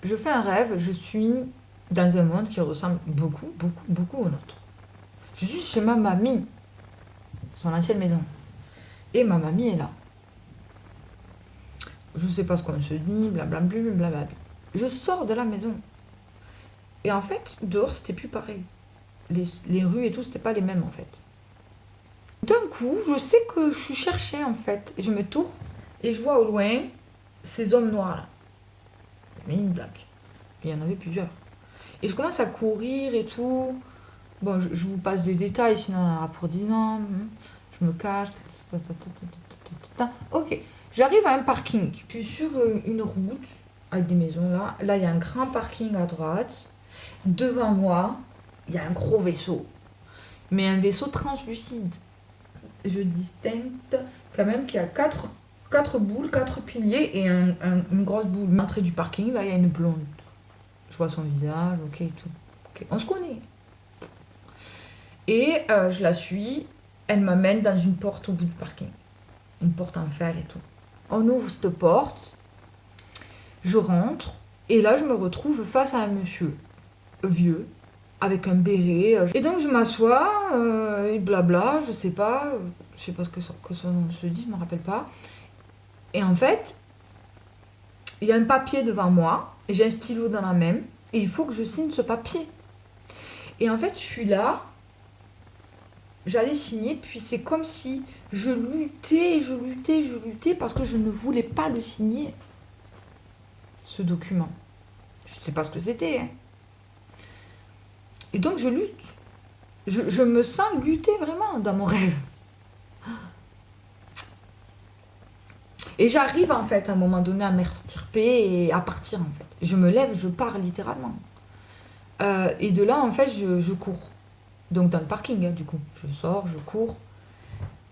Je fais un rêve, je suis dans un monde qui ressemble beaucoup, beaucoup, beaucoup au nôtre. Je suis chez ma mamie, son ancienne maison. Et ma mamie est là. Je sais pas ce qu'on se dit, blablabla, blablabla. Je sors de la maison. Et en fait, dehors, c'était plus pareil. Les rues et tout, c'était pas les mêmes en fait. D'un coup, je sais que je suis cherchée en fait. Et je me tourne et je vois au loin ces hommes noirs là. Les Men in Black. Il y en avait plusieurs. Et je commence à courir et tout. Bon, je vous passe des détails, sinon on en aura pour 10 ans. Je me cache. Ok, j'arrive à un parking. Je suis sur une route avec des maisons là. Là, il y a un grand parking à droite. Devant moi, il y a un gros vaisseau. Mais un vaisseau translucide. Je distingue quand même qu'il y a quatre boules, quatre piliers et une grosse boule. L'entrée du parking, là, il y a une blonde. Je vois son visage, ok, et tout. Ok, on se connaît. Et je la suis. Elle m'amène dans une porte au bout du parking. Une porte en fer et tout. On ouvre cette porte. Je rentre. Et là, je me retrouve face à un monsieur vieux, avec un béret. Et donc, je m'assois, et blabla, je sais pas que ça se dit, je me rappelle pas. Et en fait, il y a un papier devant moi, j'ai un stylo dans la main, et il faut que je signe ce papier. Et en fait, je suis là, j'allais signer, puis c'est comme si je luttais, parce que je ne voulais pas le signer, ce document. Je sais pas ce que c'était, hein. Et donc, je lutte. Je me sens lutter vraiment dans mon rêve. Et j'arrive en fait à un moment donné à m'extirper et à partir en fait. Je me lève, je pars littéralement. Et de là en fait je cours. Donc dans le parking hein, du coup. Je sors, je cours.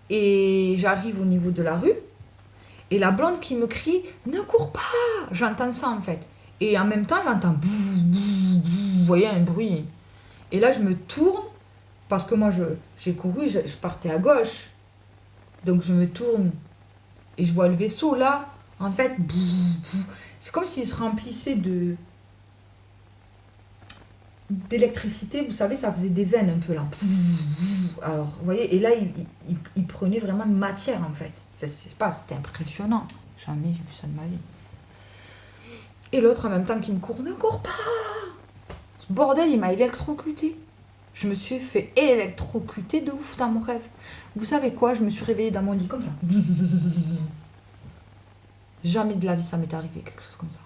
Et j'arrive au niveau de la rue. Et la blonde qui me crie ne cours pas. J'entends ça en fait. Et en même temps j'entends bouh, bouh, bouh, vous voyez un bruit. Et là je me tourne parce que moi j'ai couru, je partais à gauche. Donc je me tourne et je vois le vaisseau là, en fait, c'est comme s'il se remplissait d'électricité, vous savez, ça faisait des veines un peu là. Alors, vous voyez, et là, il prenait vraiment de matière en fait. Enfin, je sais pas, c'était impressionnant. Jamais j'ai vu ça de ma vie. Et l'autre en même temps qui me court, ne cours pas. Ce bordel, il m'a électrocuté. Je me suis fait électrocuter de ouf dans mon rêve. Vous savez quoi? Je me suis réveillée dans mon lit comme ça. Jamais de la vie ça m'est arrivé quelque chose comme ça.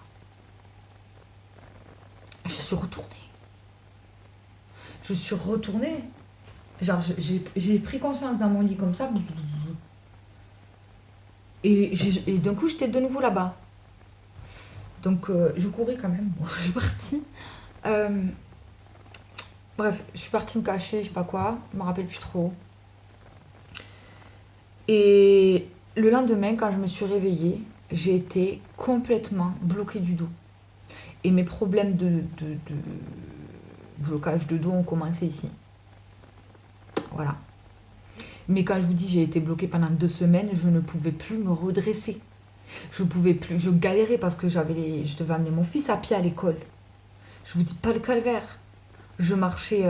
Je suis retournée. Je suis retournée. Genre, j'ai pris conscience dans mon lit comme ça. Et d'un coup, j'étais de nouveau là-bas. Donc, je courais quand même. Bon, je suis partie. Euh, bref, je suis partie me cacher, je sais pas quoi. Je me rappelle plus trop. Et le lendemain, quand je me suis réveillée, j'ai été complètement bloquée du dos. Et mes problèmes de blocage de dos ont commencé ici. Voilà. Mais quand je vous dis j'ai été bloquée pendant 2 semaines, je ne pouvais plus me redresser. Je pouvais plus, je galérais parce que je devais amener mon fils à pied à l'école. Je vous dis pas le calvaire. Je marchais,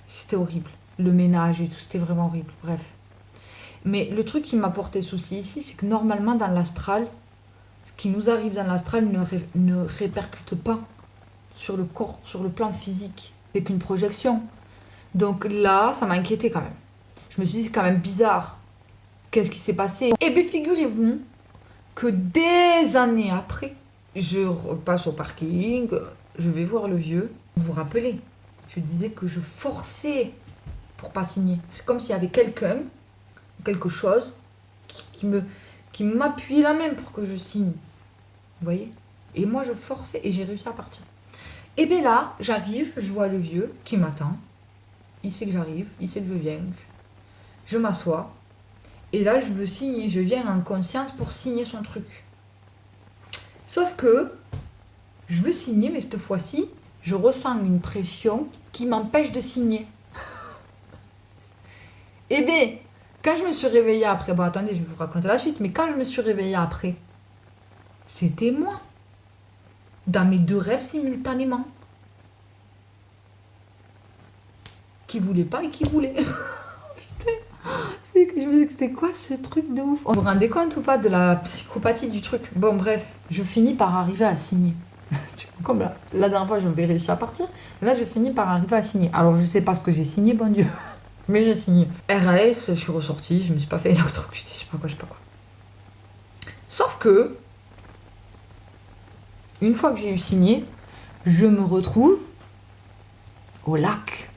c'était horrible. Le ménage et tout, c'était vraiment horrible. Bref. Mais le truc qui m'a porté souci ici, c'est que normalement dans l'astral, ce qui nous arrive dans l'astral ne répercute pas sur le corps, sur le plan physique. C'est qu'une projection. Donc là, ça m'a inquiété quand même. Je me suis dit, c'est quand même bizarre. Qu'est-ce qui s'est passé? Et bien, figurez-vous que des années après, je repasse au parking, je vais voir le vieux. Vous vous rappelez? Je disais que je forçais pour pas signer. C'est comme s'il y avait quelqu'un, quelque chose, qui m'appuyait la main pour que je signe. Vous voyez? Et moi, je forçais et j'ai réussi à partir. Et bien là, j'arrive, je vois le vieux qui m'attend. Il sait que j'arrive, il sait que je viens. Je m'assois. Et là, je veux signer. Je viens en conscience pour signer son truc. Sauf que je veux signer, mais cette fois-ci, je ressens une pression qui m'empêche de signer. Et bien, quand je me suis réveillée après, bon attendez, je vais vous raconter la suite, mais quand je me suis réveillée après, c'était moi. dans mes deux rêves simultanément. Qui voulait pas et qui voulait. Putain, je me disais, c'est quoi ce truc de ouf? Vous vous rendez compte ou pas de la psychopathie du truc? Bon, bref, je finis par arriver à signer. Comme la dernière fois, je vais réussir à partir. Là, je finis par arriver à signer. Alors, je sais pas ce que j'ai signé, bon Dieu. Mais j'ai signé. RAS, je suis ressortie, je me suis pas fait électrocuter, je sais pas quoi, je sais pas quoi. Sauf que, une fois que j'ai eu signé, je me retrouve au lac.